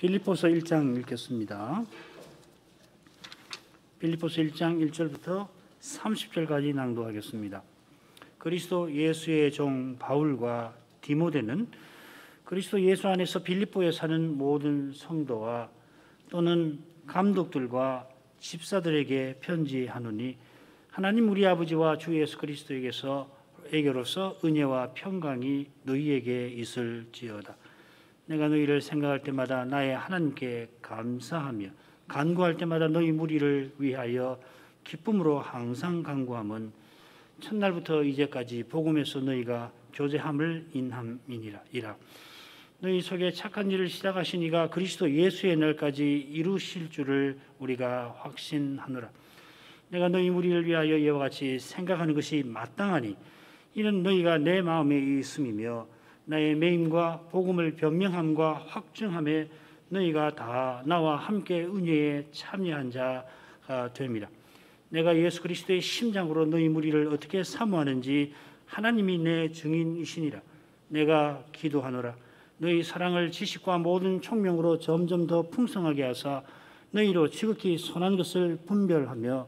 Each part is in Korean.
빌립보서 1장 읽겠습니다. 빌립보서 1장 1절부터 30절까지 낭독하겠습니다. 그리스도 예수의 종 바울과 디모데는 그리스도 예수 안에서 빌립보에 사는 모든 성도와 또는 감독들과 집사들에게 편지하노니 하나님 우리 아버지와 주 예수 그리스도에게로서 은혜와 평강이 너희에게 있을지어다. 내가 너희를 생각할 때마다 나의 하나님께 감사하며 간구할 때마다 너희 무리를 위하여 기쁨으로 항상 간구함은 첫날부터 이제까지 복음에서 너희가 교제함을 인함이니라. 너희 속에 착한 일을 시작하신 이가 그리스도 예수의 날까지 이루실 줄을 우리가 확신하노라. 내가 너희 무리를 위하여 이와 같이 생각하는 것이 마땅하니 이는 너희가 내 마음에 있음이며 나의 매임과 복음을 변명함과 확증함에 너희가 다 나와 함께 은혜에 참여한 자가 됨이라. 내가 예수 그리스도의 심장으로 너희 무리를 어떻게 사모하는지 하나님이 내 증인이시니라. 내가 기도하노라. 너희 사랑을 지식과 모든 총명으로 점점 더 풍성하게 하사 너희로 지극히 선한 것을 분별하며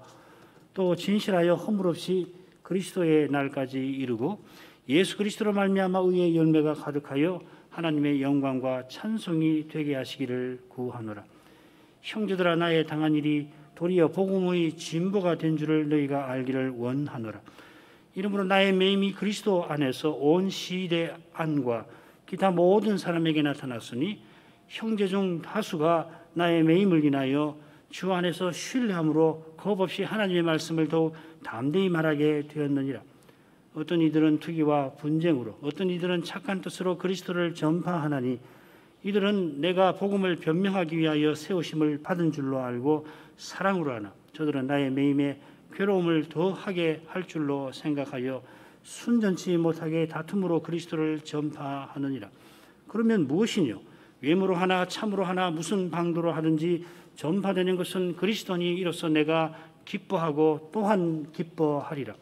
또 진실하여 허물 없이 그리스도의 날까지 이르고 예수 그리스도로 말미암아 의의 열매가 가득하여 하나님의 영광과 찬송이 되게 하시기를 구하노라. 형제들아 나의 당한 일이 도리어 복음의 진보가 된 줄을 너희가 알기를 원하노라. 이러므로 나의 매임이 그리스도 안에서 온 시대 안과 기타 모든 사람에게 나타났으니 형제 중 다수가 나의 매임을 인하여 주 안에서 신뢰함으로 겁없이 하나님의 말씀을 더욱 담대히 말하게 되었느니라. 어떤 이들은 투기와 분쟁으로 어떤 이들은 착한 뜻으로 그리스도를 전파하나니 이들은 내가 복음을 변명하기 위하여 세우심을 받은 줄로 알고 사랑으로 하나 저들은 나의 매임에 괴로움을 더하게 할 줄로 생각하여 순전치 못하게 다툼으로 그리스도를 전파하느니라. 그러면 무엇이뇨? 외모로 하나 참으로 하나 무슨 방도로 하든지 전파되는 것은 그리스도니 이로써 내가 기뻐하고 또한 기뻐하리라.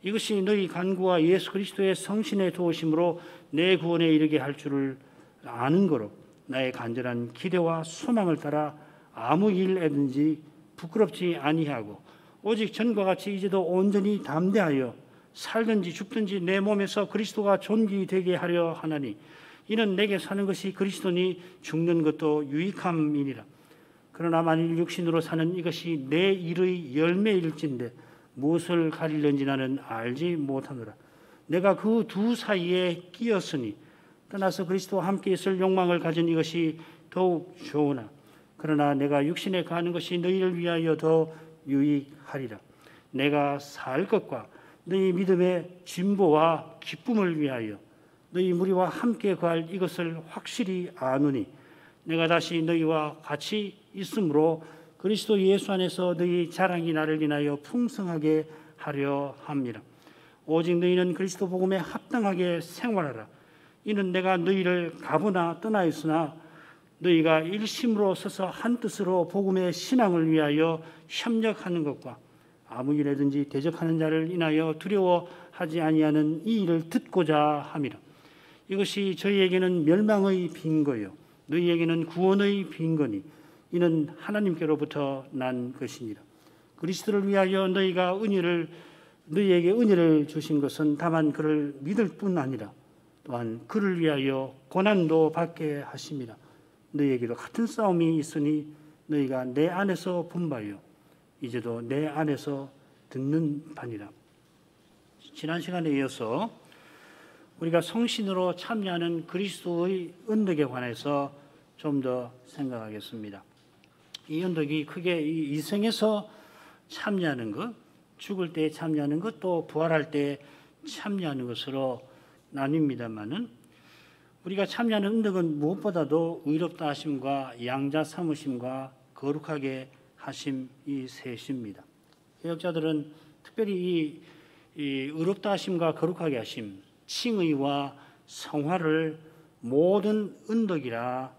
이것이 너희 간구와 예수 그리스도의 성신의 도우심으로 내 구원에 이르게 할 줄을 아는 거로 나의 간절한 기대와 소망을 따라 아무 일에든지 부끄럽지 아니하고 오직 전과 같이 이제도 온전히 담대하여 살든지 죽든지 내 몸에서 그리스도가 존귀되게 하려 하나니 이는 내게 사는 것이 그리스도니 죽는 것도 유익함이니라. 그러나 만일 육신으로 사는 이것이 내 일의 열매일진데 무엇을 가리려는지 나는 알지 못하노라. 내가 그 두 사이에 끼었으니 떠나서 그리스도와 함께 있을 욕망을 가진 이것이 더욱 좋으나 그러나 내가 육신에 가는 것이 너희를 위하여 더 유익하리라. 내가 살 것과 너희 믿음의 진보와 기쁨을 위하여 너희 무리와 함께 거할 이것을 확실히 아노니 내가 다시 너희와 같이 있으므로 그리스도 예수 안에서 너희 자랑이 나를 인하여 풍성하게 하려 합니다. 오직 너희는 그리스도 복음에 합당하게 생활하라. 이는 내가 너희를 가보나 떠나 있으나 너희가 일심으로 서서 한 뜻으로 복음의 신앙을 위하여 협력하는 것과 아무 일에든지 대적하는 자를 인하여 두려워하지 아니하는 이 일을 듣고자 함이라. 이것이 저희에게는 멸망의 빈거요 너희에게는 구원의 빈거니 이는 하나님께로부터 난 것이니라. 그리스도를 위하여 너희에게 은혜를 주신 것은 다만 그를 믿을 뿐 아니라 또한 그를 위하여 고난도 받게 하심이라. 너희에게도 같은 싸움이 있으니 너희가 내 안에서 본 바요 이제도 내 안에서 듣는 바니라. 지난 시간에 이어서 우리가 성신으로 참여하는 그리스도의 언덕에 관해서 좀 더 생각하겠습니다. 이 언덕이 크게 이 생에서 참여하는 것, 죽을 때 참여하는 것, 또 부활할 때 참여하는 것으로 나뉩니다마는 우리가 참여하는 언덕은 무엇보다도 의롭다 하심과 양자 삼으심과 거룩하게 하심 이 셋입니다. 개혁자들은 특별히 이 의롭다 하심과 거룩하게 하심, 칭의와 성화를 모든 언덕이라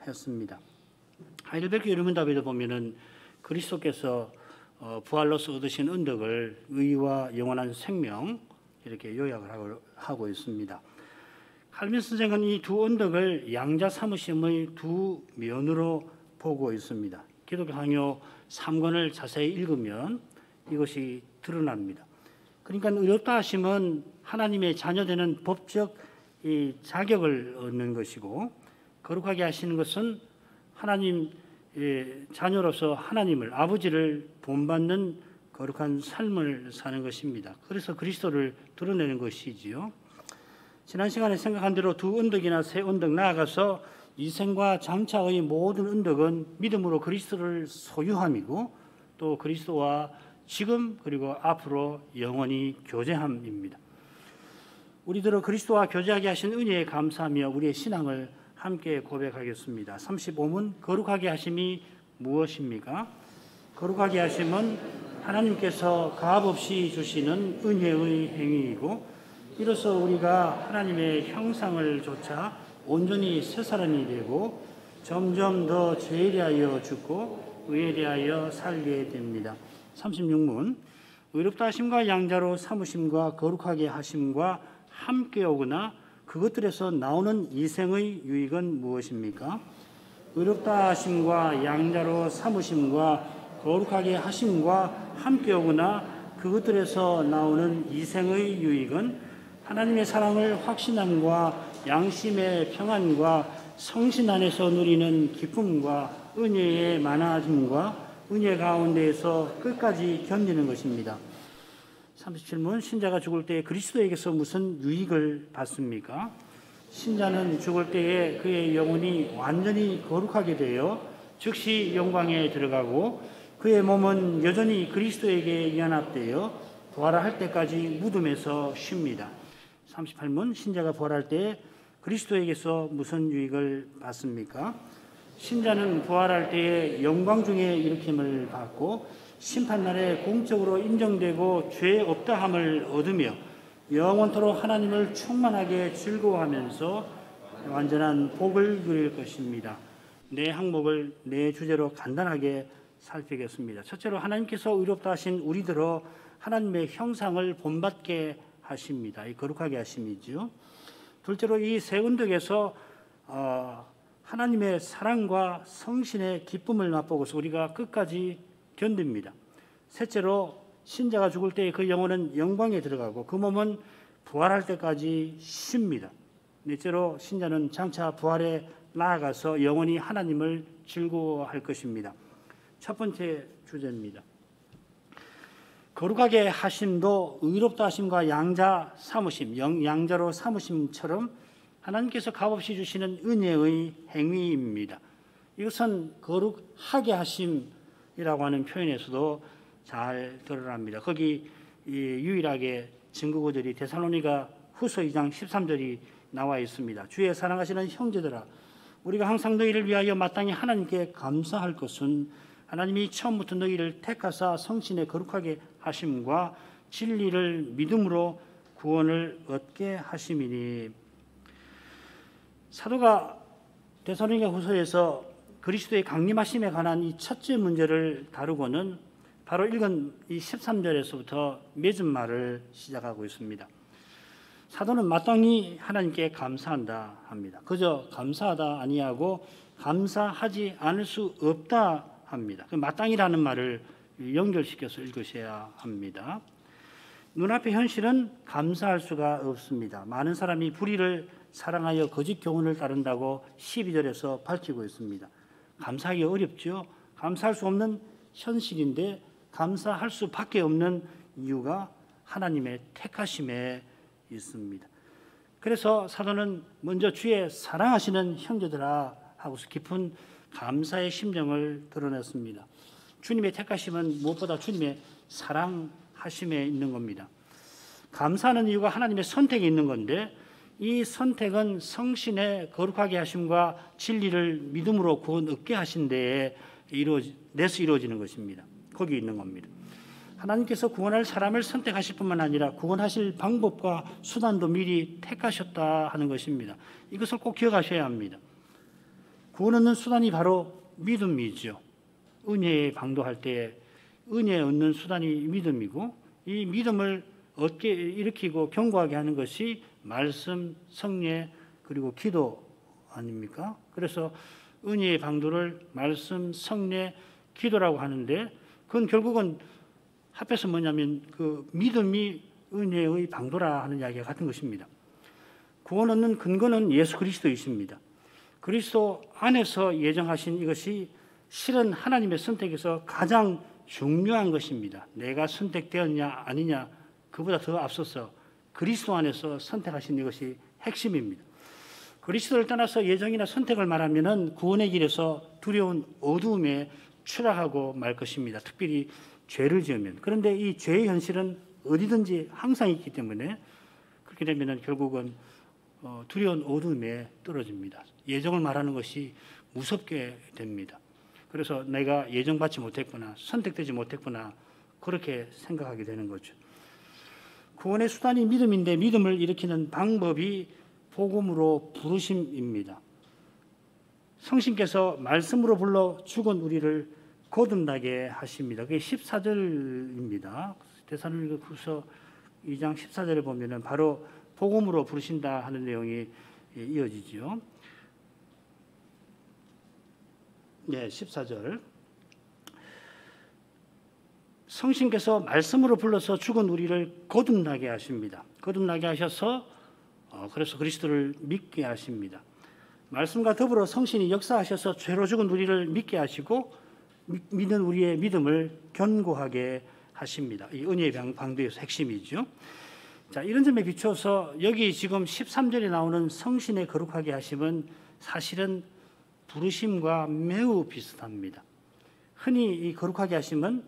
했습니다. 하이델베르크 여름문답에도 보면은 그리스도께서 부활로서 얻으신 언덕을 의와 영원한 생명 이렇게 요약을 하고 있습니다. 칼빈 선생은 이 두 언덕을 양자 사무심의 두 면으로 보고 있습니다. 기독교 강요 3권을 자세히 읽으면 이것이 드러납니다. 그러니까 의롭다 하심은 하나님의 자녀되는 법적 이 자격을 얻는 것이고, 거룩하게 하시는 것은 하나님 자녀로서 하나님을, 아버지를 본받는 거룩한 삶을 사는 것입니다. 그래서 그리스도를 드러내는 것이지요. 지난 시간에 생각한 대로 두 언덕이나 세 언덕 나아가서 이 생과 장차의 모든 언덕은 믿음으로 그리스도를 소유함이고, 또 그리스도와 지금 그리고 앞으로 영원히 교제함입니다. 우리들은 그리스도와 교제하게 하신 은혜에 감사하며 우리의 신앙을 함께 고백하겠습니다. 35문 거룩하게 하심이 무엇입니까? 거룩하게 하심은 하나님께서 값없이 주시는 은혜의 행위이고, 이로써 우리가 하나님의 형상을 좇아 온전히 새 사람이 되고 점점 더 죄에 대하여 죽고 의에 대하여 살게 됩니다. 36문 의롭다 하심과 양자로 삼으심과 거룩하게 하심과 함께 오거나 그것들에서 나오는 이생의 유익은 무엇입니까? 의롭다 하심과 양자로 삼으심과 거룩하게 하심과 함께 오거나 그것들에서 나오는 이생의 유익은 하나님의 사랑을 확신함과 양심의 평안과 성신 안에서 누리는 기쁨과 은혜의 많아짐과 은혜 가운데에서 끝까지 견디는 것입니다. 37문 신자가 죽을 때 그리스도에게서 무슨 유익을 받습니까? 신자는 죽을 때에 그의 영혼이 완전히 거룩하게 되어 즉시 영광에 들어가고 그의 몸은 여전히 그리스도에게 연합되어 부활할 때까지 무덤에서 쉽니다. 38문 신자가 부활할 때 그리스도에게서 무슨 유익을 받습니까? 신자는 부활할 때에 영광 중에 일으킴을 받고 심판날에 공적으로 인정되고 죄 없다함을 얻으며 영원토록 하나님을 충만하게 즐거워하면서 완전한 복을 누릴 것입니다. 네 항목을 네 주제로 간단하게 살피겠습니다. 첫째로 하나님께서 의롭다 하신 우리들로 하나님의 형상을 본받게 하십니다. 이 거룩하게 하심이죠. 둘째로 이 세 언덕에서 하나님의 사랑과 성신의 기쁨을 맛보고서 우리가 끝까지 견딥니다. 셋째로 신자가 죽을 때 그 영혼은 영광에 들어가고 그 몸은 부활할 때까지 쉽니다. 넷째로 신자는 장차 부활에 나아가서 영원히 하나님을 즐거워할 것입니다. 첫 번째 주제입니다. 거룩하게 하심도 의롭다 하심과 양자 삼으심, 양자로 삼으심처럼 하나님께서 값없이 주시는 은혜의 행위입니다. 이것은 거룩하게 하심이라고 하는 표현에서도 잘 드러납니다. 거기 유일하게 증거구절이 데살로니가 후서 2장 13절이 나와 있습니다. 주의 사랑하시는 형제들아, 우리가 항상 너희를 위하여 마땅히 하나님께 감사할 것은 하나님이 처음부터 너희를 택하사 성신에 거룩하게 하심과 진리를 믿음으로 구원을 얻게 하심이니. 사도가 데살로니가 후서에서 그리스도의 강림하심에 관한 이 첫째 문제를 다루고는 바로 읽은 이 13절에서부터 맺은 말을 시작하고 있습니다. 사도는 마땅히 하나님께 감사한다 합니다. 그저 감사하다 아니하고 감사하지 않을 수 없다 합니다. 그 마땅히라는 말을 연결시켜서 읽으셔야 합니다. 눈앞의 현실은 감사할 수가 없습니다. 많은 사람이 불의를 사랑하여 거짓 교훈을 따른다고 12절에서 밝히고 있습니다. 감사하기 어렵죠. 감사할 수 없는 현실인데 감사할 수밖에 없는 이유가 하나님의 택하심에 있습니다. 그래서 사도는 먼저 주의 사랑하시는 형제들아 하고서 깊은 감사의 심정을 드러냈습니다. 주님의 택하심은 무엇보다 주님의 사랑하심에 있는 겁니다. 감사하는 이유가 하나님의 선택이 있는 건데 이 선택은 성신의 거룩하게 하심과 진리를 믿음으로 구원 얻게 하신 데에 내서 이루어지는 것입니다. 거기 있는 겁니다. 하나님께서 구원할 사람을 선택하실 뿐만 아니라 구원하실 방법과 수단도 미리 택하셨다 하는 것입니다. 이것을 꼭 기억하셔야 합니다. 구원 얻는 수단이 바로 믿음이죠. 은혜에 방도할 때 은혜 얻는 수단이 믿음이고 이 믿음을 얻게 일으키고 견고하게 하는 것이 말씀, 성례, 그리고 기도 아닙니까? 그래서 은혜의 방도를 말씀, 성례, 기도라고 하는데 그건 결국은 합해서 뭐냐면 그 믿음이 은혜의 방도라 하는 이야기가 같은 것입니다. 구원 얻는 근거는 예수 그리스도이십니다. 그리스도 안에서 예정하신 이것이 실은 하나님의 선택에서 가장 중요한 것입니다. 내가 선택되었냐 아니냐 그보다 더 앞서서 그리스도 안에서 선택하신 이것이 핵심입니다. 그리스도를 떠나서 예정이나 선택을 말하면은 구원의 길에서 두려운 어두움에 추락하고 말 것입니다. 특별히 죄를 지으면. 그런데 이 죄의 현실은 어디든지 항상 있기 때문에 그렇게 되면은 결국은 두려운 어두움에 떨어집니다. 예정을 말하는 것이 무섭게 됩니다. 그래서 내가 예정받지 못했구나, 선택되지 못했구나 그렇게 생각하게 되는 거죠. 구원의 수단이 믿음인데 믿음을 일으키는 방법이 복음으로 부르심입니다. 성신께서 말씀으로 불러 죽은 우리를 거듭나게 하십니다. 그게 14절입니다. 데살로니가후서 2장 14절에 보면은 바로 복음으로 부르신다 하는 내용이 이어지죠. 네, 14절. 성신께서 말씀으로 불러서 죽은 우리를 거듭나게 하십니다. 거듭나게 하셔서 그래서 그리스도를 믿게 하십니다. 말씀과 더불어 성신이 역사하셔서 죄로 죽은 우리를 믿게 하시고 믿는 우리의 믿음을 견고하게 하십니다. 이 은혜의 방도에서 핵심이죠. 자, 이런 점에 비추어서 여기 지금 13절에 나오는 성신의 거룩하게 하심은 사실은 부르심과 매우 비슷합니다. 흔히 이 거룩하게 하심은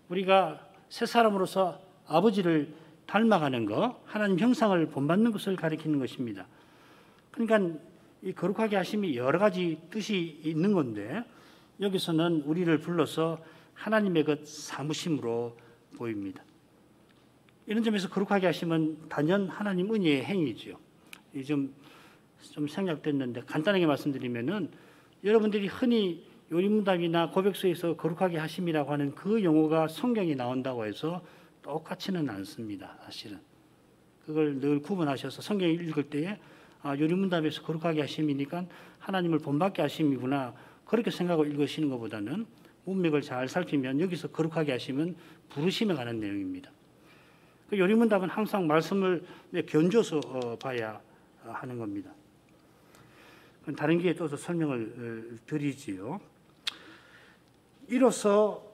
우리가 새 사람으로서 아버지를 닮아가는 것, 하나님 형상을 본받는 것을 가리키는 것입니다. 그러니까 이 거룩하게 하심이 여러 가지 뜻이 있는 건데 여기서는 우리를 불러서 하나님의 것 사무심으로 보입니다. 이런 점에서 거룩하게 하심은 단연 하나님 은혜의 행위죠. 좀 생략됐는데 간단하게 말씀드리면은 여러분들이 흔히 요리문답이나 고백서에서 거룩하게 하심이라고 하는 그 용어가 성경에 나온다고 해서 똑같지는 않습니다. 사실은 그걸 늘 구분하셔서 성경을 읽을 때에 요리문답에서 거룩하게 하심이니까 하나님을 본받게 하심이구나 그렇게 생각하고 읽으시는 것보다는 문맥을 잘 살피면 여기서 거룩하게 하심은 부르심에 관한 내용입니다. 그 요리문답은 항상 말씀을 견줘서 봐야 하는 겁니다. 다른 기회에 또 설명을 드리지요. 이로써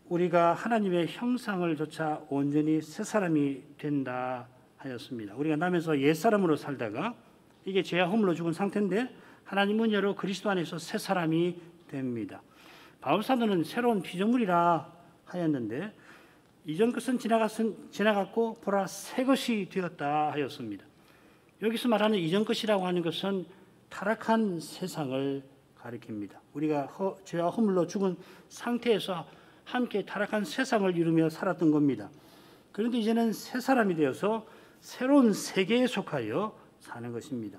우리가 하나님의 형상을 조차 온전히 새 사람이 된다 하였습니다. 우리가 나면서 옛 사람으로 살다가 이게 죄와 허물로 죽은 상태인데 하나님 은혜로 그리스도 안에서 새 사람이 됩니다. 바울 사도는 새로운 피조물이라 하였는데 이전 것은 지나갔고 보라 새 것이 되었다 하였습니다. 여기서 말하는 이전 것이라고 하는 것은 타락한 세상을 가리킵니다. 우리가 죄와 허물로 죽은 상태에서 함께 타락한 세상을 이루며 살았던 겁니다. 그런데 이제는 새 사람이 되어서 새로운 세계에 속하여 사는 것입니다.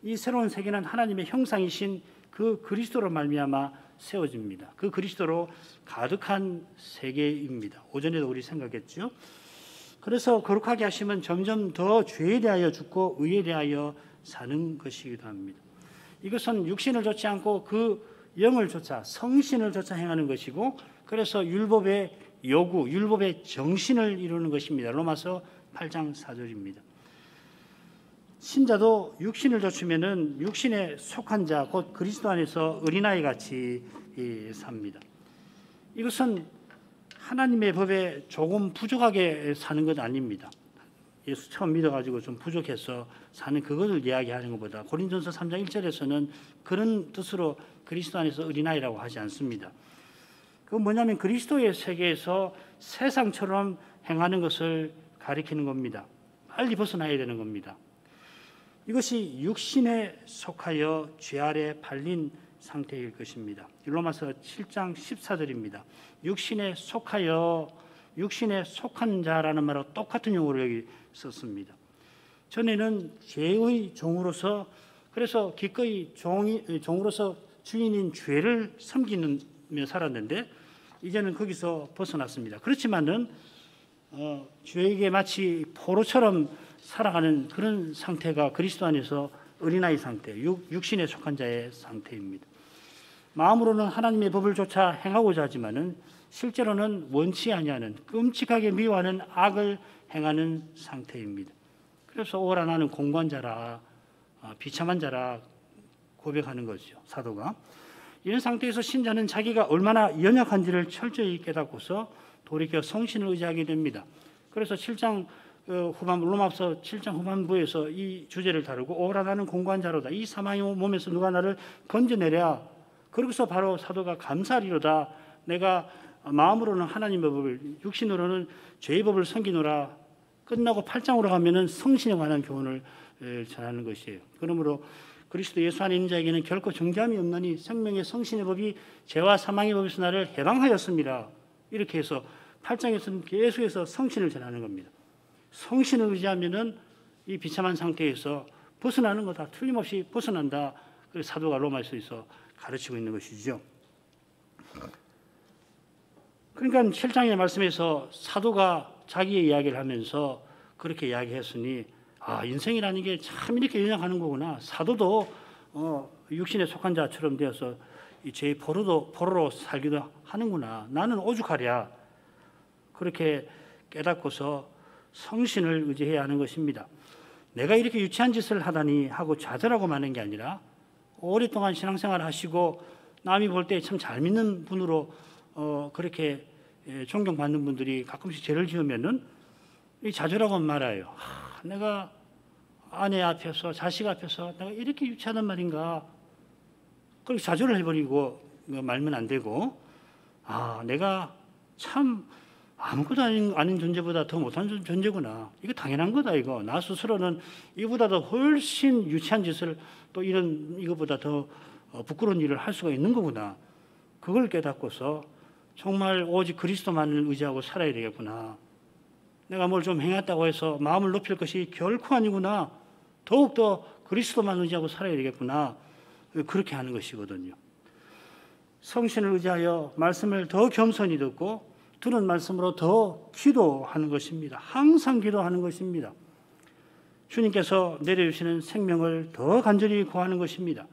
이 새로운 세계는 하나님의 형상이신 그 그리스도로 말미암아 세워집니다. 그 그리스도로 가득한 세계입니다. 오전에도 우리 생각했죠. 그래서 거룩하게 하시면 점점 더 죄에 대하여 죽고 의에 대하여 사는 것이기도 합니다. 이것은 육신을 좇지 않고 그 영을 좇아 성신을 좇아 행하는 것이고 그래서 율법의 요구, 율법의 정신을 이루는 것입니다. 로마서 8장 4절입니다. 신자도 육신을 좇으면은 육신에 속한 자, 곧 그리스도 안에서 어린아이 같이 삽니다. 이것은 하나님의 법에 조금 부족하게 사는 것 아닙니다. 예수 처음 믿어가지고 좀 부족해서 사는 그것을 이야기하는 것보다 고린도전서 3장 1절에서는 그런 뜻으로 그리스도 안에서 어린아이라고 하지 않습니다. 그건 뭐냐면 그리스도의 세계에서 세상처럼 행하는 것을 가리키는 겁니다. 빨리 벗어나야 되는 겁니다. 이것이 육신에 속하여 죄 아래 팔린 상태일 것입니다. 로마서 7장 14절입니다. 육신에 속한 자라는 말하고 똑같은 용어를 여기 썼습니다. 전에는 죄의 종으로서 그래서 기꺼이 종으로서 주인인 죄를 섬기며 살았는데 이제는 거기서 벗어났습니다. 그렇지만은 죄에게 마치 포로처럼 살아가는 그런 상태가 그리스도 안에서 어린아이 상태, 육신에 속한 자의 상태입니다. 마음으로는 하나님의 법을 조차 행하고자 하지만은 실제로는 원치 아니하는, 끔찍하게 미워하는 악을 행하는 상태입니다. 그래서 오라 나는 공고한 비참한 자라 고백하는 거죠, 사도가. 이런 상태에서 신자는 자기가 얼마나 연약한지를 철저히 깨닫고서 돌이켜 성신을 의지하게 됩니다. 그래서 7장 로마서 7장 후반부에서 이 주제를 다루고 오라 나는 공고한 자로다. 이 사망의 몸에서 누가 나를 건져내랴. 그러고서 바로 사도가 감사하리로다. 내가 마음으로는 하나님의 법을, 육신으로는 죄의 법을 섬기노라. 끝나고 8장으로 가면은 성신에 관한 교훈을 전하는 것이에요. 그러므로 그리스도 예수 안에 있는 자에게는 결코 정죄함이 없나니 생명의 성신의 법이 죄와 사망의 법에서 나를 해방하였습니다. 이렇게 해서 8장에서는 계속해서 성신을 전하는 겁니다. 성신을 의지하면은 이 비참한 상태에서 벗어나는 거다. 틀림없이 벗어난다. 그래서 사도가 로마서에서 가르치고 있는 것이죠. 그러니까 7장의 말씀에서 사도가 자기의 이야기를 하면서 그렇게 이야기했으니 인생이라는 게 참 이렇게 연약하는 거구나. 사도도 육신에 속한 자처럼 되어서 제 포로로 살기도 하는구나. 나는 오죽하랴. 그렇게 깨닫고서 성신을 의지해야 하는 것입니다. 내가 이렇게 유치한 짓을 하다니 하고 좌절하고 마는 게 아니라 오랫동안 신앙생활을 하시고 남이 볼 때 참 잘 믿는 분으로 그렇게 존경받는 분들이 가끔씩 죄를 지으면은 좌절하고 말아요. 내가 아내 앞에서 자식 앞에서 내가 이렇게 유치하단 말인가. 그렇게 좌절을 해버리고 말면 안 되고 내가 참 아무것도 아닌 존재보다 더 못한 존재구나. 이거 당연한 거다. 이거 나 스스로는 이보다도 훨씬 유치한 짓을 또 이거보다 더 부끄러운 일을 할 수가 있는 거구나. 그걸 깨닫고서 정말 오직 그리스도만을 의지하고 살아야 되겠구나. 내가 뭘 좀 행했다고 해서 마음을 높일 것이 결코 아니구나. 더욱더 그리스도만 의지하고 살아야 되겠구나. 그렇게 하는 것이거든요. 성신을 의지하여 말씀을 더 겸손히 듣고 들은 말씀으로 더 기도하는 것입니다. 항상 기도하는 것입니다. 주님께서 내려주시는 생명을 더 간절히 구하는 것입니다.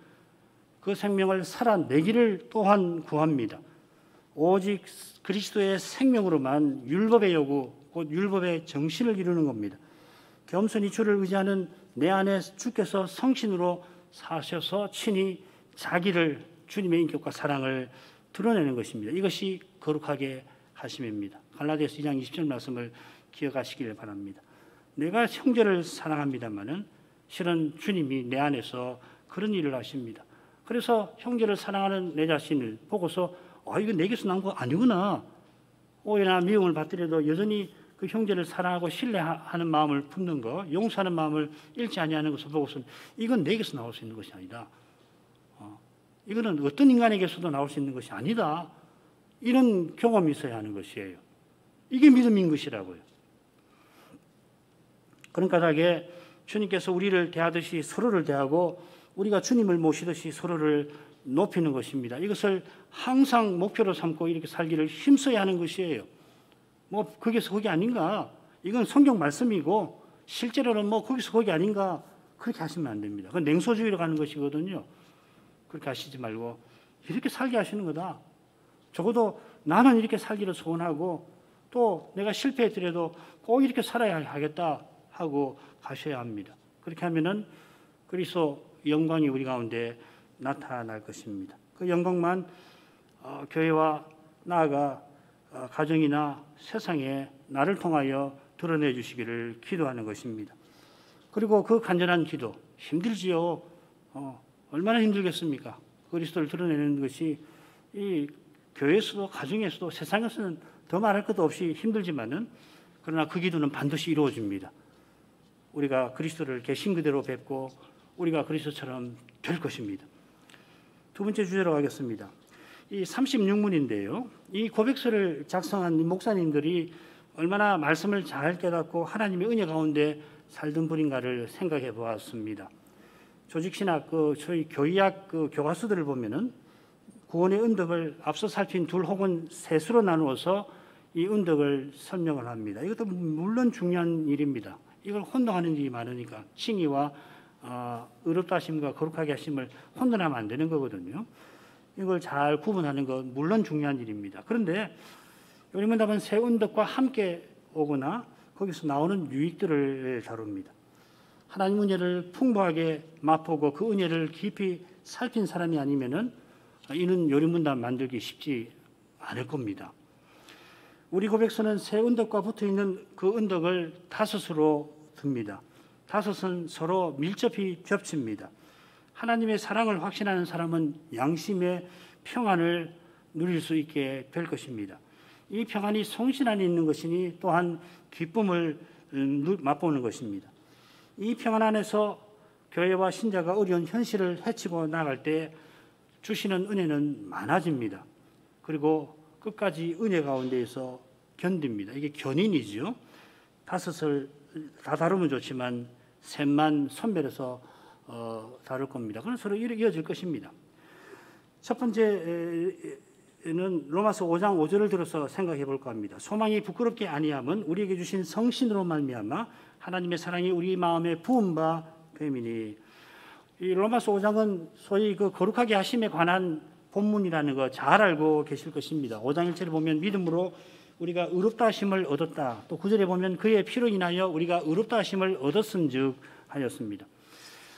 그 생명을 살아내기를 또한 구합니다. 오직 그리스도의 생명으로만 율법의 요구, 곧 율법의 정신을 이루는 겁니다. 겸손히 주를 의지하는 내 안에 주께서 성신으로 사셔서 친히 자기를 주님의 인격과 사랑을 드러내는 것입니다. 이것이 거룩하게 하심입니다. 갈라디아서 2장 20절 말씀을 기억하시길 바랍니다. 내가 형제를 사랑합니다마는 실은 주님이 내 안에서 그런 일을 하십니다. 그래서 형제를 사랑하는 내 자신을 보고서 이거 내게서 난 거 아니구나. 오해나 미움을 받더라도 여전히 그 형제를 사랑하고 신뢰하는 마음을 품는 거, 용서하는 마음을 잃지 아니하는 것을 보고서는 이건 내게서 나올 수 있는 것이 아니다. 이거는 어떤 인간에게서도 나올 수 있는 것이 아니다. 이런 경험이 있어야 하는 것이에요. 이게 믿음인 것이라고요. 그런 까닭에 주님께서 우리를 대하듯이 서로를 대하고 우리가 주님을 모시듯이 서로를 높이는 것입니다. 이것을 항상 목표로 삼고 이렇게 살기를 힘써야 하는 것이에요. 거기서 거기 아닌가? 이건 성경 말씀이고 실제로는 거기서 거기 아닌가? 그렇게 하시면 안 됩니다. 그건 냉소주의로 가는 것이거든요. 그렇게 하시지 말고 이렇게 살게 하시는 거다. 적어도 나는 이렇게 살기를 소원하고 또 내가 실패했더라도 꼭 이렇게 살아야 하겠다 하고 가셔야 합니다. 그렇게 하면은 그리스도 영광이 우리 가운데 나타날 것입니다. 그 영광만 교회와 나아가 가정이나 세상에 나를 통하여 드러내 주시기를 기도하는 것입니다. 그리고 그 간절한 기도 힘들지요. 얼마나 힘들겠습니까? 그리스도를 드러내는 것이 이 교회에서도 가정에서도 세상에서는 더 말할 것도 없이 힘들지만은 그러나 그 기도는 반드시 이루어집니다. 우리가 그리스도를 계신 그대로 뵙고 우리가 그리스도처럼 될 것입니다. 두 번째 주제로 가겠습니다. 이 36문인데요. 이 고백서를 작성한 목사님들이 얼마나 말씀을 잘 깨닫고 하나님의 은혜 가운데 살던 분인가를 생각해 보았습니다. 조직신학 저희 교의학 교과서들을 보면은 구원의 은덕을 앞서 살핀 둘 혹은 셋으로 나누어서 이 은덕을 설명을 합니다. 이것도 물론 중요한 일입니다. 이걸 혼동하는 일이 많으니까 칭의와 의롭다 하심과 거룩하게 하심을 혼돈하면 안 되는 거거든요. 이걸 잘 구분하는 건 물론 중요한 일입니다. 그런데 요리문답은 새 언덕과 함께 오거나 거기서 나오는 유익들을 다룹니다. 하나님 은혜를 풍부하게 맛보고 그 은혜를 깊이 살핀 사람이 아니면은 이는 요리문답 만들기 쉽지 않을 겁니다. 우리 고백서는 새 언덕과 붙어있는 그 언덕을 5으로 듭니다. 5은 서로 밀접히 겹칩니다. 하나님의 사랑을 확신하는 사람은 양심의 평안을 누릴 수 있게 될 것입니다. 이 평안이 성신 안에 있는 것이니 또한 기쁨을 맛보는 것입니다. 이 평안 안에서 교회와 신자가 어려운 현실을 헤치고 나갈 때 주시는 은혜는 많아집니다. 그리고 끝까지 은혜 가운데에서 견딥니다. 이게 견인이죠. 5을 다 다루면 좋지만 셋만 선별해서 다룰 겁니다. 그럼 서로 이어질 것입니다. 첫 번째는 로마서 5장 5절을 들어서 생각해 볼까 합니다. 소망이 부끄럽게 아니함은 우리에게 주신 성신으로 말미암아 하나님의 사랑이 우리 마음에 부은 바 됨이니. 이 로마서 5장은 소위 그 거룩하게 하심에 관한 본문이라는 거 잘 알고 계실 것입니다. 5장 1절에 보면 믿음으로 우리가 의롭다 하심을 얻었다. 또 9절에 보면 그의 피로 인하여 우리가 의롭다 하심을 얻었은즉 하였습니다.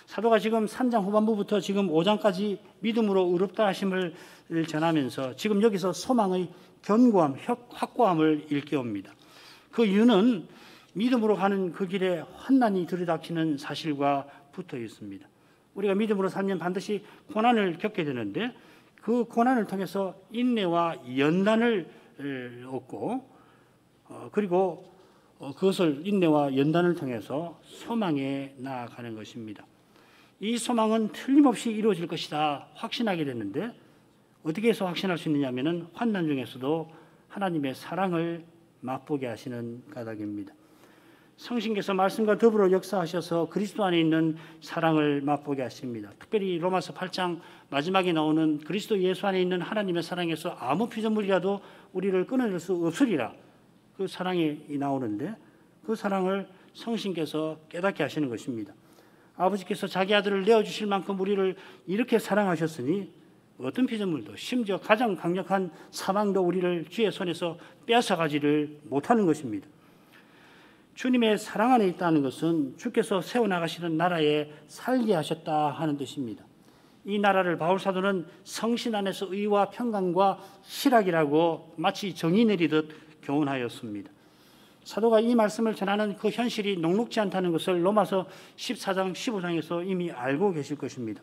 사도가 지금 3장 후반부부터 지금 5장까지 믿음으로 의롭다 하심을 전하면서 지금 여기서 소망의 견고함, 확고함을 일깨웁니다. 그 이유는 믿음으로 가는 그 길에 환난이 들이닥치는 사실과 붙어 있습니다. 우리가 믿음으로 살면 반드시 고난을 겪게 되는데 그 고난을 통해서 인내와 연단을 얻고 그리고 그것을 인내와 연단을 통해서 소망에 나아가는 것입니다. 이 소망은 틀림없이 이루어질 것이다 확신하게 되는데 어떻게 해서 확신할 수 있느냐 하면 환난 중에서도 하나님의 사랑을 맛보게 하시는 까닭입니다. 성신께서 말씀과 더불어 역사하셔서 그리스도 안에 있는 사랑을 맛보게 하십니다. 특별히 로마서 8장 마지막에 나오는 그리스도 예수 안에 있는 하나님의 사랑에서 아무 피조물이라도 우리를 끊어낼 수 없으리라. 그 사랑이 나오는데 그 사랑을 성신께서 깨닫게 하시는 것입니다. 아버지께서 자기 아들을 내어주실 만큼 우리를 이렇게 사랑하셨으니 어떤 피조물도 심지어 가장 강력한 사망도 우리를 주의 손에서 빼앗아가지를 못하는 것입니다. 주님의 사랑 안에 있다는 것은 주께서 세워나가시는 나라에 살게 하셨다 하는 뜻입니다. 이 나라를 바울 사도는 성신 안에서 의와 평강과 희락이라고 마치 정의 내리듯 교훈하였습니다. 사도가 이 말씀을 전하는 그 현실이 녹록지 않다는 것을 로마서 14장 15장에서 이미 알고 계실 것입니다.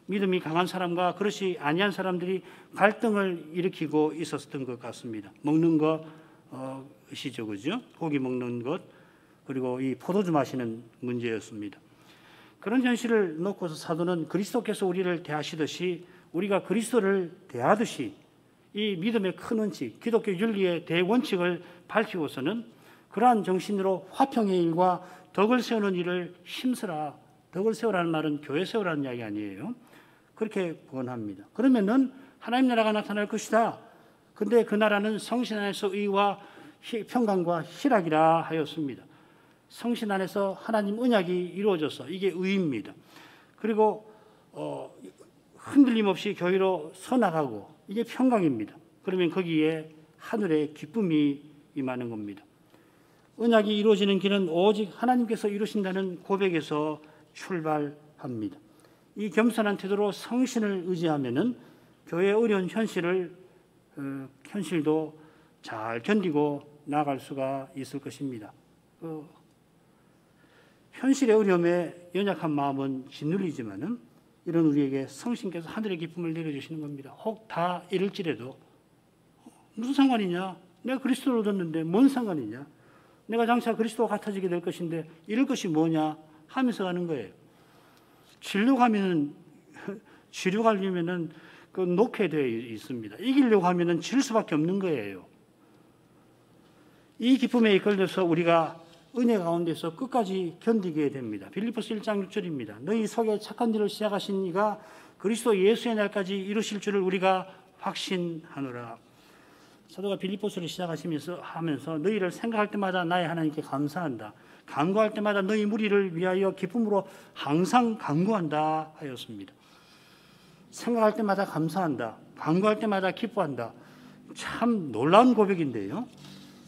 믿음이 강한 사람과 그렇지 아니한 사람들이 갈등을 일으키고 있었던 것 같습니다. 먹는 것이죠, 그죠? 고기 먹는 것 그리고 이 포도주 마시는 문제였습니다. 그런 현실을 놓고서 사도는 그리스도께서 우리를 대하시듯이 우리가 그리스도를 대하듯이 이 믿음의 큰 원칙, 기독교 윤리의 대원칙을 밝히고서는 그러한 정신으로 화평의 일과 덕을 세우는 일을 힘쓰라. 덕을 세우라는 말은 교회 세우라는 이야기 아니에요. 그렇게 권합니다. 그러면은 하나님 나라가 나타날 것이다. 근데 그 나라는 성신 안에서 의와 평강과 희락이라 하였습니다. 성신 안에서 하나님 언약이 이루어져서 이게 의입니다. 그리고 흔들림 없이 교회로 서나가고 이게 평강입니다. 그러면 거기에 하늘의 기쁨이 임하는 겁니다. 언약이 이루어지는 길은 오직 하나님께서 이루신다는 고백에서 출발합니다. 이 겸손한 태도로 성신을 의지하면은 교회의 어려운 현실도 잘 견디고 나아갈 수가 있을 것입니다. 현실의 어려움에 연약한 마음은 짓눌리지만은 이런 우리에게 성신께서 하늘의 기쁨을 내려주시는 겁니다. 혹 다 이럴지라도 무슨 상관이냐? 내가 그리스도를 얻었는데 뭔 상관이냐? 내가 장차 그리스도와 같아지게 될 것인데 이럴 것이 뭐냐 하면서 가는 거예요. 진료 가면은 그 놓게 되어 있습니다. 이기려고 하면은 질 수밖에 없는 거예요. 이 기쁨에 이끌려서 우리가 은혜 가운데서 끝까지 견디게 됩니다. 빌립보서 1장 6절입니다. 너희 속에 착한 일을 시작하신 이가 그리스도 예수의 날까지 이루실 줄을 우리가 확신하노라. 사도가 빌립보서를 하면서 너희를 생각할 때마다 나의 하나님께 감사한다. 간구할 때마다 너희 무리를 위하여 기쁨으로 항상 간구한다 하였습니다. 생각할 때마다 감사한다. 간구할 때마다 기뻐한다. 참 놀라운 고백인데요.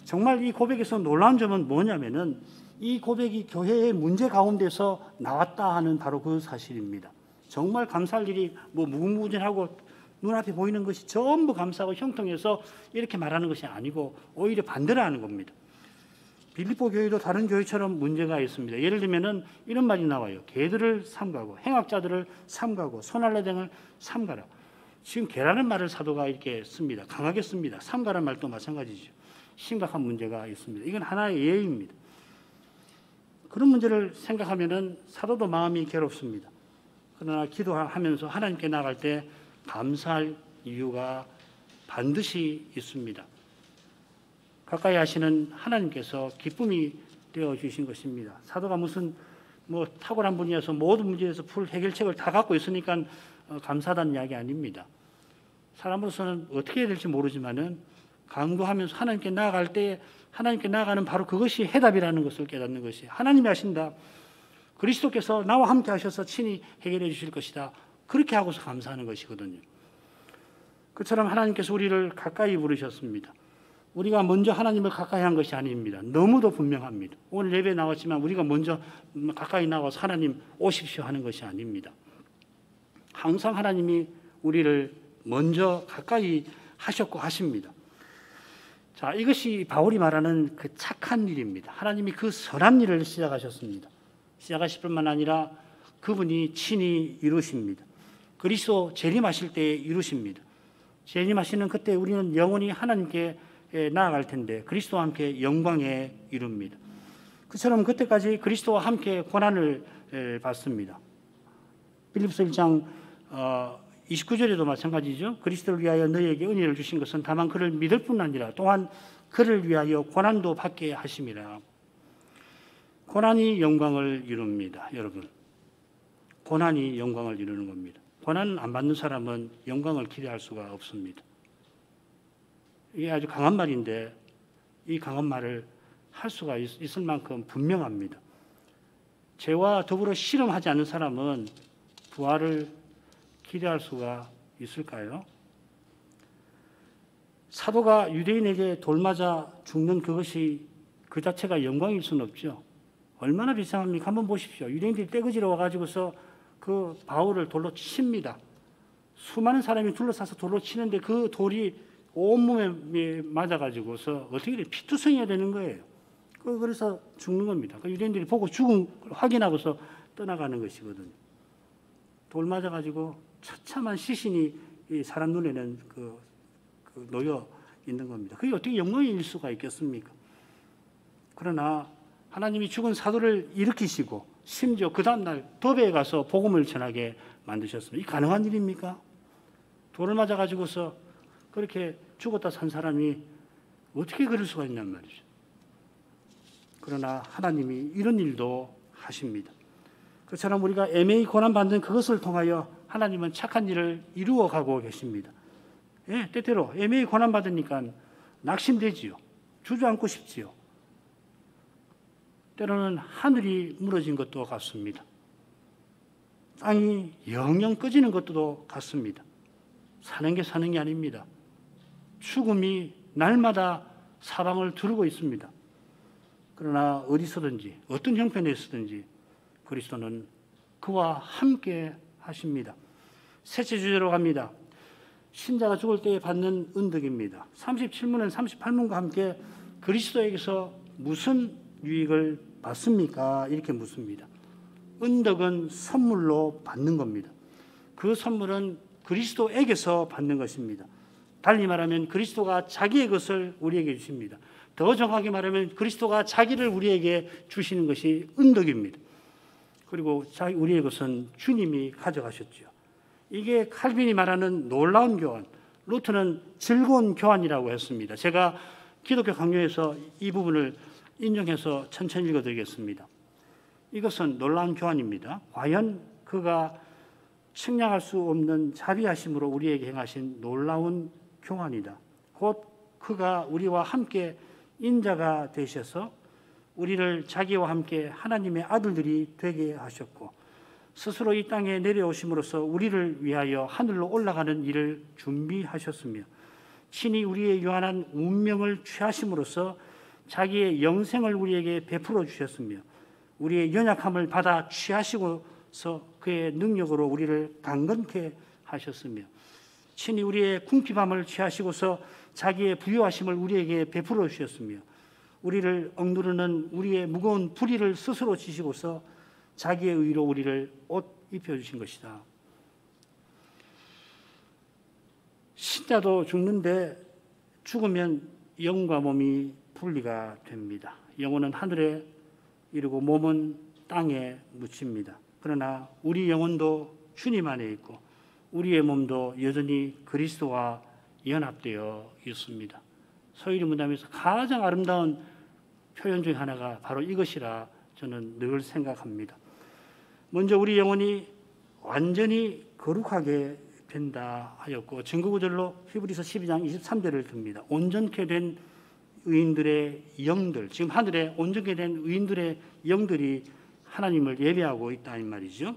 정말 이 고백에서 놀라운 점은 뭐냐면은 이 고백이 교회의 문제 가운데서 나왔다 하는 바로 그 사실입니다. 정말 감사할 일이 무궁무진하고 눈앞에 보이는 것이 전부 감사하고 형통해서 이렇게 말하는 것이 아니고 오히려 반대로 하는 겁니다. 빌립보 교회도 다른 교회처럼 문제가 있습니다. 예를 들면은 이런 말이 나와요. 개들을 삼가고 행악자들을 삼가고 손할래등을 삼가라. 지금 개라는 말을 사도가 이렇게 씁니다. 강하게 씁니다. 삼가라는 말도 마찬가지죠. 심각한 문제가 있습니다. 이건 하나의 예입니다. 그런 문제를 생각하면은 사도도 마음이 괴롭습니다. 그러나 기도하면서 하나님께 나갈 때 감사할 이유가 반드시 있습니다. 가까이 하시는 하나님께서 기쁨이 되어 주신 것입니다. 사도가 무슨 탁월한 분이어서 모든 문제에서 풀 해결책을 다 갖고 있으니까 감사하다는 이야기 아닙니다. 사람으로서는 어떻게 해야 될지 모르지만은 강구하면서 하나님께 나아갈 때 하나님께 나아가는 바로 그것이 해답이라는 것을 깨닫는 것이 하나님이 하신다. 그리스도께서 나와 함께 하셔서 친히 해결해 주실 것이다. 그렇게 하고서 감사하는 것이거든요. 그처럼 하나님께서 우리를 가까이 부르셨습니다. 우리가 먼저 하나님을 가까이 한 것이 아닙니다. 너무도 분명합니다. 오늘 예배에 나왔지만 우리가 먼저 가까이 나와서 하나님 오십시오 하는 것이 아닙니다. 항상 하나님이 우리를 먼저 가까이 하셨고 하십니다. 자, 이것이 바울이 말하는 그 착한 일입니다. 하나님이 그 선한 일을 시작하셨습니다. 시작하실 뿐만 아니라 그분이 친히 이루십니다. 그리스도 재림하실 때 이루십니다. 재림하시는 그때 우리는 영원히 하나님께 나아갈 텐데 그리스도와 함께 영광에 이룹니다. 그처럼 그때까지 그리스도와 함께 고난을 받습니다. 빌립보서 1장 29절에도 마찬가지죠. 그리스도를 위하여 너희에게 은혜를 주신 것은 다만 그를 믿을 뿐 아니라 또한 그를 위하여 고난도 받게 하심이라. 고난이 영광을 이룹니다. 여러분, 고난이 영광을 이루는 겁니다. 고난을 안 받는 사람은 영광을 기대할 수가 없습니다. 이게 아주 강한 말인데 이 강한 말을 할 수가 있을 만큼 분명합니다. 죄와 더불어 씨름하지 않는 사람은 부활을 기대할 수가 있을까요? 사도가 유대인에게 돌 맞아 죽는 그것이 그 자체가 영광일 수는 없죠. 얼마나 비참합니까? 한번 보십시오. 유대인들이 떼거지로 와가지고서 그 바울을 돌로 칩니다. 수많은 사람이 둘러싸서 돌로 치는데 그 돌이 온몸에 맞아가지고서 어떻게 피투성이가 되는 거예요. 그래서 죽는 겁니다. 유대인들이 보고 죽은 걸 확인하고서 떠나가는 것이거든요. 돌 맞아가지고 처참한 시신이 이 사람 눈에는 놓여 있는 겁니다. 그게 어떻게 영광일 수가 있겠습니까? 그러나 하나님이 죽은 사도를 일으키시고 심지어 그 다음날 더베에 가서 복음을 전하게 만드셨습니다. 이 가능한 일입니까? 돌을 맞아가지고서 그렇게 죽었다 산 사람이 어떻게 그럴 수가 있냔 말이죠. 그러나 하나님이 이런 일도 하십니다. 그처럼 우리가 애매히 고난받는 그것을 통하여 하나님은 착한 일을 이루어가고 계십니다. 예, 때때로 애매히 고난받으니까 낙심되지요. 주저앉고 싶지요. 때로는 하늘이 무너진 것도 같습니다. 땅이 영영 꺼지는 것도 같습니다. 사는 게 사는 게 아닙니다. 죽음이 날마다 사방을 두르고 있습니다. 그러나 어디서든지 어떤 형편에서든지 그리스도는 그와 함께 하십니다. 셋째 주제로 갑니다. 신자가 죽을 때에 받는 은덕입니다. 37문은 38문과 함께 그리스도에게서 무슨 유익을 받습니까? 이렇게 묻습니다. 은덕은 선물로 받는 겁니다. 그 선물은 그리스도에게서 받는 것입니다. 달리 말하면 그리스도가 자기의 것을 우리에게 주십니다. 더 정확하게 말하면 그리스도가 자기를 우리에게 주시는 것이 은덕입니다. 그리고 우리의 것은 주님이 가져가셨죠. 이게 칼빈이 말하는 놀라운 교환, 루터는 즐거운 교환이라고 했습니다. 제가 기독교 강요에서 이 부분을 인용해서 천천히 읽어드리겠습니다. 이것은 놀라운 교환입니다. 과연 그가 측량할 수 없는 자비하심으로 우리에게 행하신 놀라운 교환이다. 곧 그가 우리와 함께 인자가 되셔서 우리를 자기와 함께 하나님의 아들들이 되게 하셨고 스스로 이 땅에 내려오심으로써 우리를 위하여 하늘로 올라가는 일을 준비하셨으며 친히 우리의 유한한 운명을 취하심으로써 자기의 영생을 우리에게 베풀어 주셨으며 우리의 연약함을 받아 취하시고서 그의 능력으로 우리를 강건케 하셨으며 친히 우리의 궁핍함을 취하시고서 자기의 부요하심을 우리에게 베풀어 주셨으며 우리를 억누르는 우리의 무거운 불의를 스스로 지시고서 자기의 의로 우리를 옷 입혀주신 것이다. 신자도 죽는데 죽으면 영과 몸이 분리가 됩니다. 영혼은 하늘에 이르고 몸은 땅에 묻힙니다. 그러나 우리 영혼도 주님 안에 있고 우리의 몸도 여전히 그리스도와 연합되어 있습니다. 소유리 문답에서 가장 아름다운 표현 중 하나가 바로 이것이라 저는 늘 생각합니다. 먼저 우리 영혼이 완전히 거룩하게 된다 하였고 증거구절로 히브리서 12장 23절을 듭니다. 온전케 된 의인들의 영들, 지금 하늘에 온전케 된 의인들의 영들이 하나님을 예배하고 있다 이 말이죠.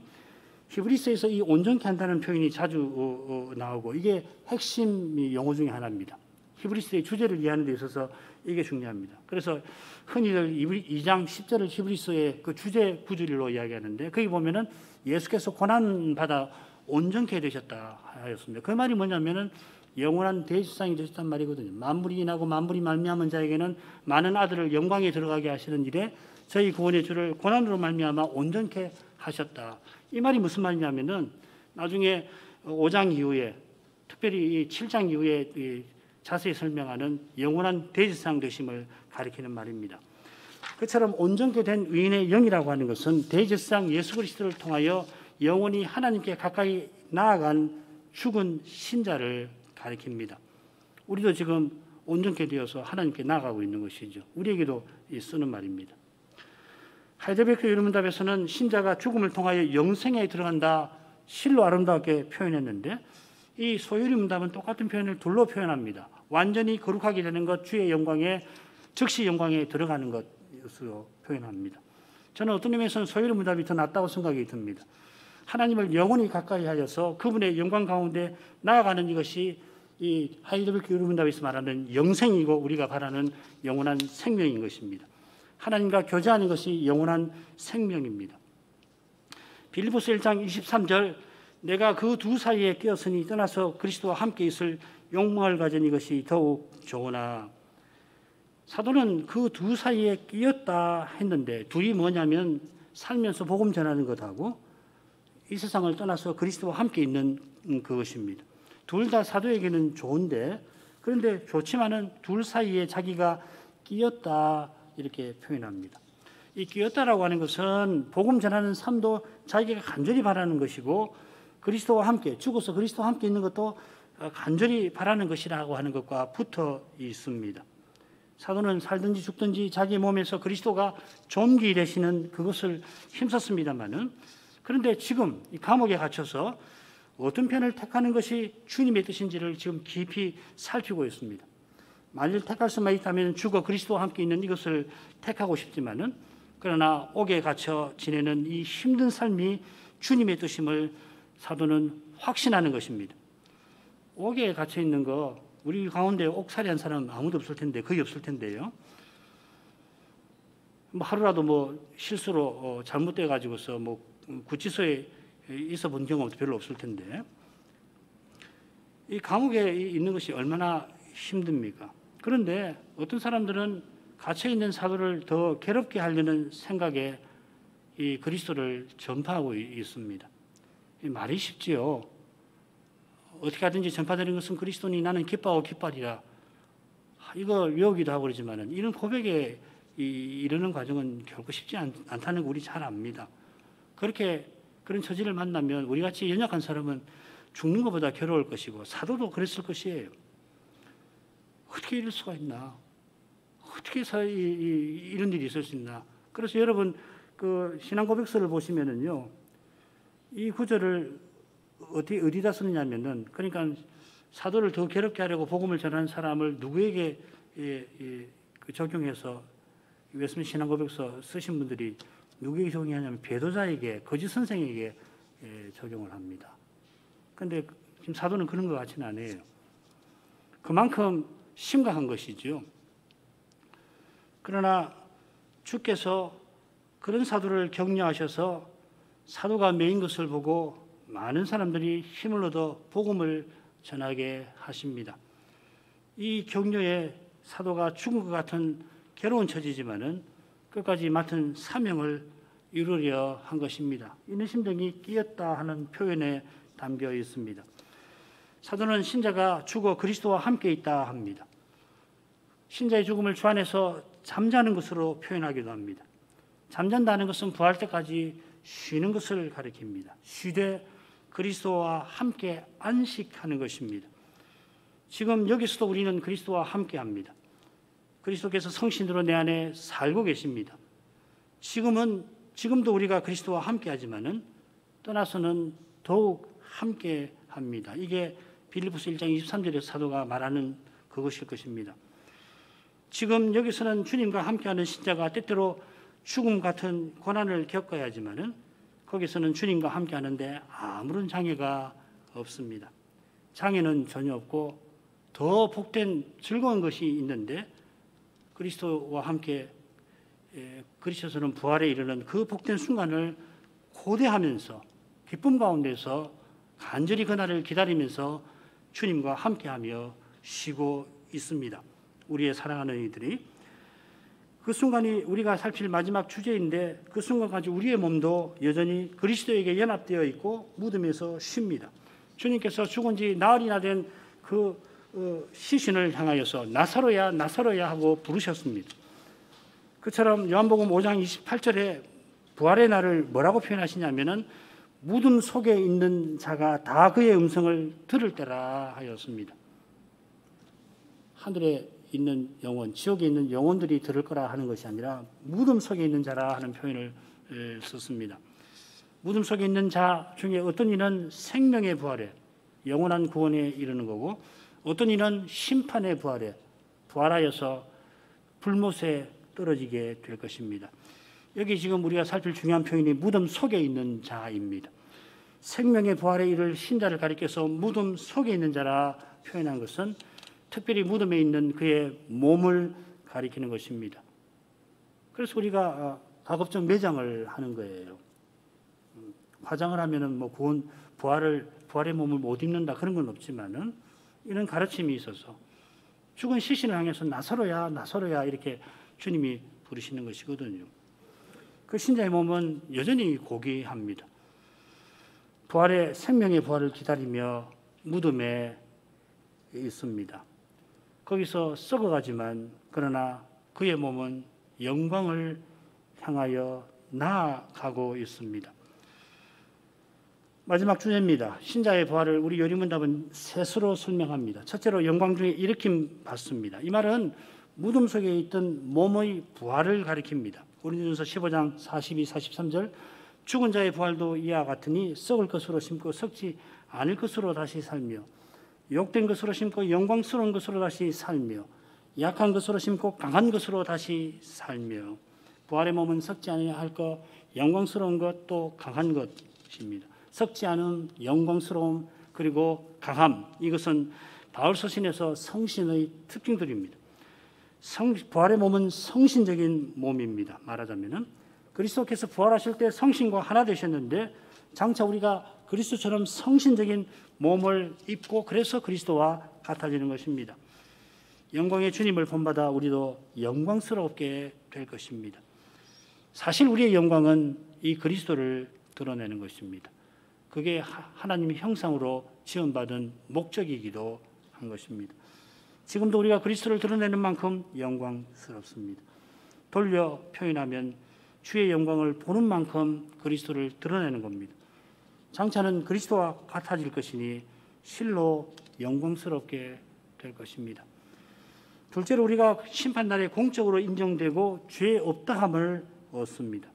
히브리서에서 이 온전케 한다는 표현이 자주 나오고 이게 핵심 용어 중에 하나입니다. 히브리서의 주제를 이해하는 데 있어서 이게 중요합니다. 그래서 흔히들 2장 10절을 히브리서의 그 주제 구절로 이야기하는데 거기 보면은 예수께서 고난받아 온전케 되셨다 하였습니다. 그 말이 뭐냐면은 영원한 대지상이 되셨단 말이거든요. 만물이 인하고 만물이 말미암은 자에게는 많은 아들을 영광에 들어가게 하시는 일에 저희 구원의 주를 고난으로 말미암아 온전케 하셨다. 이 말이 무슨 말이냐면은 나중에 5장 이후에 특별히 이 7장 이후에 자세히 설명하는 영원한 대지상 되심을 가리키는 말입니다. 그처럼 온전케 된 의인의 영이라고 하는 것은 대지상 예수 그리스도를 통하여 영원히 하나님께 가까이 나아간 죽은 신자를 가리킵니다. 우리도 지금 온전케 되어서 하나님께 나아가고 있는 것이죠. 우리에게도 쓰는 말입니다. 하이델베르크 유르문답에서는 신자가 죽음을 통하여 영생에 들어간다 실로 아름답게 표현했는데 이 소유리 문답은 똑같은 표현을 둘로 표현합니다. 완전히 거룩하게 되는 것, 주의 영광에 즉시 영광에 들어가는 것으로 표현합니다. 저는 어떤 의미에서는 소유리 문답이 더 낫다고 생각이 듭니다. 하나님을 영원히 가까이 하여서 그분의 영광 가운데 나아가는 이것이 이 하이델베르크 유르문답에서 말하는 영생이고 우리가 바라는 영원한 생명인 것입니다. 하나님과 교제하는 것이 영원한 생명입니다. 빌립보서 1장 23절 내가 그 두 사이에 끼었으니 떠나서 그리스도와 함께 있을 욕망을 가진 이것이 더욱 좋으나 사도는 그 두 사이에 끼었다 했는데 둘이 뭐냐면 살면서 복음 전하는 것하고 이 세상을 떠나서 그리스도와 함께 있는 그것입니다. 둘 다 사도에게는 좋은데 그런데 좋지만은 둘 사이에 자기가 끼었다 이렇게 표현합니다. 이 끼었다라고 하는 것은 복음 전하는 삶도 자기가 간절히 바라는 것이고 그리스도와 함께 죽어서 그리스도와 함께 있는 것도 간절히 바라는 것이라고 하는 것과 붙어 있습니다. 사도는 살든지 죽든지 자기 몸에서 그리스도가 존귀 되시는 그것을 힘썼습니다마는 그런데 지금 이 감옥에 갇혀서 어떤 편을 택하는 것이 주님의 뜻인지를 지금 깊이 살피고 있습니다. 만일 택할 수만 있다면 죽어 그리스도와 함께 있는 이것을 택하고 싶지만은 그러나 옥에 갇혀 지내는 이 힘든 삶이 주님의 뜻임을 사도는 확신하는 것입니다. 옥에 갇혀 있는 거 우리 가운데 옥살이한 사람 아무도 없을 텐데 거의 없을 텐데요. 뭐 하루라도 뭐 실수로 잘못돼 가지고서 뭐 구치소에 있어 본 경험도 별로 없을 텐데 이 감옥에 있는 것이 얼마나 힘듭니까? 그런데 어떤 사람들은 갇혀 있는 사도를 더 괴롭게 하려는 생각에 이 그리스도를 전파하고 있습니다. 말이 쉽지요. 어떻게 하든지 전파되는 것은 그리스도니 나는 기뻐하고 기뻐하리라. 이거 외우기도 하고 그러지만은 이런 고백에 이르는 과정은 결코 쉽지 않다는 거 우리 잘 압니다. 그렇게 그런 처지를 만나면 우리 같이 연약한 사람은 죽는 것보다 괴로울 것이고 사도도 그랬을 것이에요. 어떻게 이럴 수가 있나? 어떻게 이런 일이 있을 수 있나? 그래서 여러분 그 신앙 고백서를 보시면은요, 이 구절을 어디다 쓰느냐면은 그러니까 사도를 더 괴롭게 하려고 복음을 전하는 사람을 누구에게 적용해서 웨스민스터 신앙고백서 쓰신 분들이 누구에게 적용하냐면 배도자에게, 거짓 선생에게 적용을 합니다. 그런데 지금 사도는 그런 것 같지는 않아요. 그만큼 심각한 것이죠. 그러나 주께서 그런 사도를 격려하셔서 사도가 메인 것을 보고 많은 사람들이 힘을 얻어 복음을 전하게 하십니다. 이 격려에 사도가 죽은 것 같은 괴로운 처지지만은 끝까지 맡은 사명을 이루려 한 것입니다. 이런 심정이 끼었다 하는 표현에 담겨 있습니다. 사도는 신자가 죽어 그리스도와 함께 있다 합니다. 신자의 죽음을 주 안에서 잠자는 것으로 표현하기도 합니다. 잠잔다는 것은 부활 때까지 쉬는 것을 가리킵니다. 쉬되 그리스도와 함께 안식하는 것입니다. 지금 여기서도 우리는 그리스도와 함께 합니다. 그리스도께서 성신으로 내 안에 살고 계십니다. 지금도 우리가 그리스도와 함께 하지만은 떠나서는 더욱 함께 합니다. 이게 빌립보서 1장 23절에 사도가 말하는 그것일 것입니다. 지금 여기서는 주님과 함께하는 신자가 때때로 죽음 같은 고난을 겪어야 하지만은 거기서는 주님과 함께하는데 아무런 장애가 없습니다. 장애는 전혀 없고 더 복된 즐거운 것이 있는데 그리스도와 함께 그리스도는 부활에 이르는 그 복된 순간을 고대하면서 기쁨 가운데서 간절히 그날을 기다리면서 주님과 함께하며 쉬고 있습니다. 우리의 사랑하는 이들이 그 순간이 우리가 살필 마지막 주제인데 그 순간까지 우리의 몸도 여전히 그리스도에게 연합되어 있고 무덤에서 쉽니다. 주님께서 죽은 지 나흘이나 된 그 시신을 향하여서 나사로야 나사로야 하고 부르셨습니다. 그처럼 요한복음 5장 28절에 부활의 날을 뭐라고 표현하시냐면은 무덤 속에 있는 자가 다 그의 음성을 들을 때라 하였습니다. 하늘에 있는 영혼, 지옥에 있는 영혼들이 들을 거라 하는 것이 아니라 무덤 속에 있는 자라 하는 표현을 썼습니다. 무덤 속에 있는 자 중에 어떤 이는 생명의 부활에 영원한 구원에 이르는 거고 어떤 이는 심판의 부활에 부활하여서 불못에 떨어지게 될 것입니다. 여기 지금 우리가 살필 중요한 표현이 무덤 속에 있는 자입니다. 생명의 부활에 이를 신자를 가리켜서 무덤 속에 있는 자라 표현한 것은 특별히 무덤에 있는 그의 몸을 가리키는 것입니다. 그래서 우리가 가급적 매장을 하는 거예요. 화장을 하면은 뭐 부활의 몸을 못 입는다 그런 건 없지만은 이런 가르침이 있어서 죽은 시신을 향해서 나사로야 나사로야 이렇게 주님이 부르시는 것이거든요. 그 신자의 몸은 여전히 고귀합니다. 부활의 생명의 부활을 기다리며 무덤에 있습니다. 거기서 썩어가지만 그러나 그의 몸은 영광을 향하여 나아가고 있습니다. 마지막 주제입니다. 신자의 부활을 우리 요리문답은 셋으로 설명합니다. 첫째로 영광 중에 일으킴 받습니다. 이 말은 무덤 속에 있던 몸의 부활을 가리킵니다. 고린도전서 15장 42, 43절 죽은 자의 부활도 이와 같으니 썩을 것으로 심고 썩지 않을 것으로 다시 살며 욕된 것으로 심고 영광스러운 것으로 다시 살며 약한 것으로 심고 강한 것으로 다시 살며 부활의 몸은 썩지 않아야 할 것, 영광스러운 것 또 강한 것입니다. 썩지 않은 영광스러움 그리고 강함 이것은 바울 서신에서 성신의 특징들입니다. 부활의 몸은 성신적인 몸입니다. 말하자면은 그리스도께서 부활하실 때 성신과 하나 되셨는데 장차 우리가 그리스도처럼 성신적인 몸을 입고 그래서 그리스도와 같아지는 것입니다. 영광의 주님을 본받아 우리도 영광스럽게 될 것입니다. 사실 우리의 영광은 이 그리스도를 드러내는 것입니다. 그게 하나님의 형상으로 지원받은 목적이기도 한 것입니다. 지금도 우리가 그리스도를 드러내는 만큼 영광스럽습니다. 돌려 표현하면 주의 영광을 보는 만큼 그리스도를 드러내는 겁니다. 장차는 그리스도와 같아질 것이니 실로 영광스럽게 될 것입니다. 둘째로 우리가 심판날에 공적으로 인정되고 죄 없다함을 얻습니다.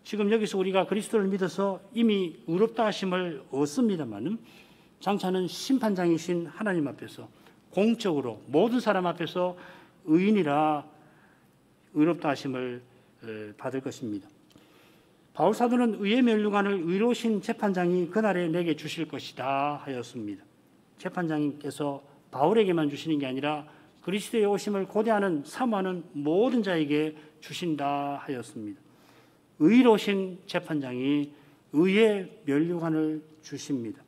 지금 여기서 우리가 그리스도를 믿어서 이미 의롭다 하심을 얻습니다마는 장차는 심판장이신 하나님 앞에서 공적으로 모든 사람 앞에서 의인이라 의롭다 하심을 받을 것입니다. 바울 사도는 의의 면류관을 의로우신 재판장이 그날에 내게 주실 것이다 하였습니다. 재판장님께서 바울에게만 주시는 게 아니라 그리스도의 오심을 고대하는 사모하는 모든 자에게 주신다 하였습니다. 의로우신 재판장이 의의 면류관을 주십니다.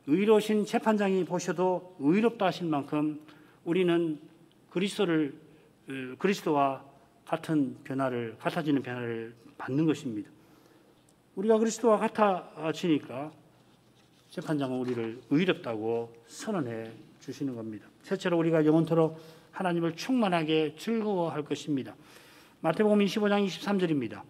의로우신 재판장이 보셔도 의롭다 하실 만큼 우리는 그리스도와 같아지는 변화를 받는 것입니다. 우리가 그리스도와 같아지니까 재판장은 우리를 의롭다고 선언해 주시는 겁니다. 셋째로 우리가 영원토록 하나님을 충만하게 즐거워할 것입니다. 마태복음 25장 23절입니다.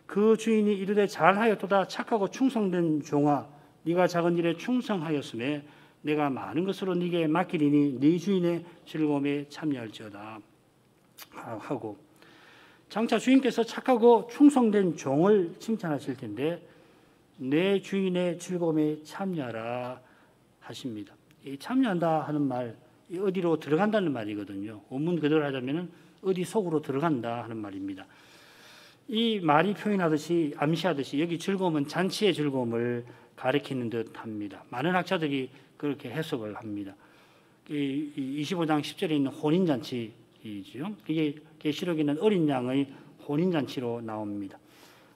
그 주인이 이르되 잘하였도다 착하고 충성된 종아 네가 작은 일에 충성하였음에 내가 많은 것으로 네게 맡기리니 네 주인의 즐거움에 참여할지어다 하고, 장차 주인께서 착하고 충성된 종을 칭찬하실 텐데 내 주인의 즐거움에 참여하라 하십니다. 이 참여한다 하는 말, 어디로 들어간다는 말이거든요. 원문 그대로 하자면 어디 속으로 들어간다 하는 말입니다. 이 말이 표현하듯이 암시하듯이 여기 즐거움은 잔치의 즐거움을 가리키는 듯합니다. 많은 학자들이 그렇게 해석을 합니다. 25장 10절에 있는 혼인잔치이죠. 이게 계시록에는 어린 양의 혼인잔치로 나옵니다.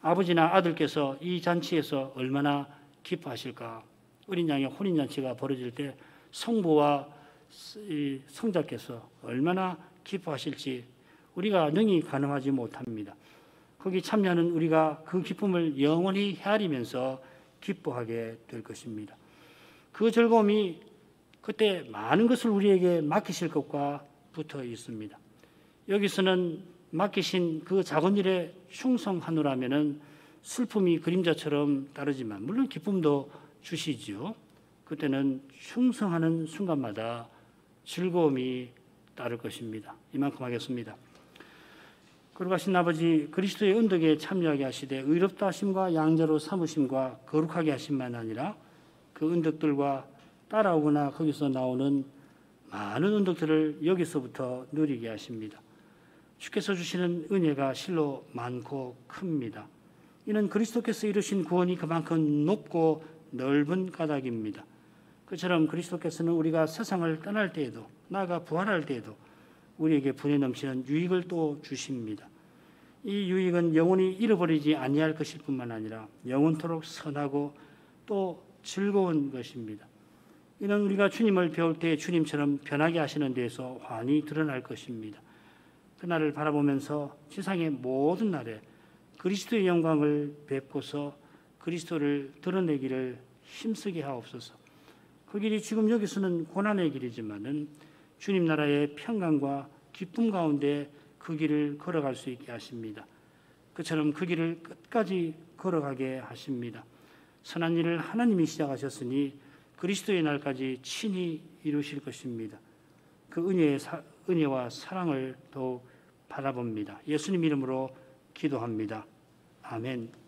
아버지나 아들께서 이 잔치에서 얼마나 기뻐하실까. 어린 양의 혼인잔치가 벌어질 때 성부와 성자께서 얼마나 기뻐하실지 우리가 능히 가늠하지 못합니다. 거기 참여하는 우리가 그 기쁨을 영원히 헤아리면서 기뻐하게 될 것입니다. 그 즐거움이 그때 많은 것을 우리에게 맡기실 것과 붙어 있습니다. 여기서는 맡기신 그 작은 일에 충성하노라면은 슬픔이 그림자처럼 따르지만 물론 기쁨도 주시지요. 그때는 충성하는 순간마다 즐거움이 따를 것입니다. 이만큼 하겠습니다. 거룩하신 아버지, 그리스도의 언덕에 참여하게 하시되 의롭다 하심과 양자로 삼으심과 거룩하게 하심만 아니라 그 언덕들과 따라오거나 거기서 나오는 많은 언덕들을 여기서부터 누리게 하십니다. 주께서 주시는 은혜가 실로 많고 큽니다. 이는 그리스도께서 이루신 구원이 그만큼 높고 넓은 까닭입니다. 그처럼 그리스도께서는 우리가 세상을 떠날 때에도 나아가 부활할 때에도 우리에게 분에 넘치는 유익을 또 주십니다. 이 유익은 영원히 잃어버리지 아니할 것일 뿐만 아니라 영원토록 선하고 또 즐거운 것입니다. 이는 우리가 주님을 배울 때 주님처럼 변하게 하시는 데에서 환히 드러날 것입니다. 그날을 바라보면서 세상의 모든 날에 그리스도의 영광을 뵙고서 그리스도를 드러내기를 힘쓰게 하옵소서. 그 길이 지금 여기서는 고난의 길이지만은 주님 나라의 평강과 기쁨 가운데 그 길을 걸어갈 수 있게 하십니다. 그처럼 그 길을 끝까지 걸어가게 하십니다. 선한 일을 하나님이 시작하셨으니 그리스도의 날까지 친히 이루실 것입니다. 그 은혜와 사랑을 더욱 바라봅니다. 예수님 이름으로 기도합니다. 아멘.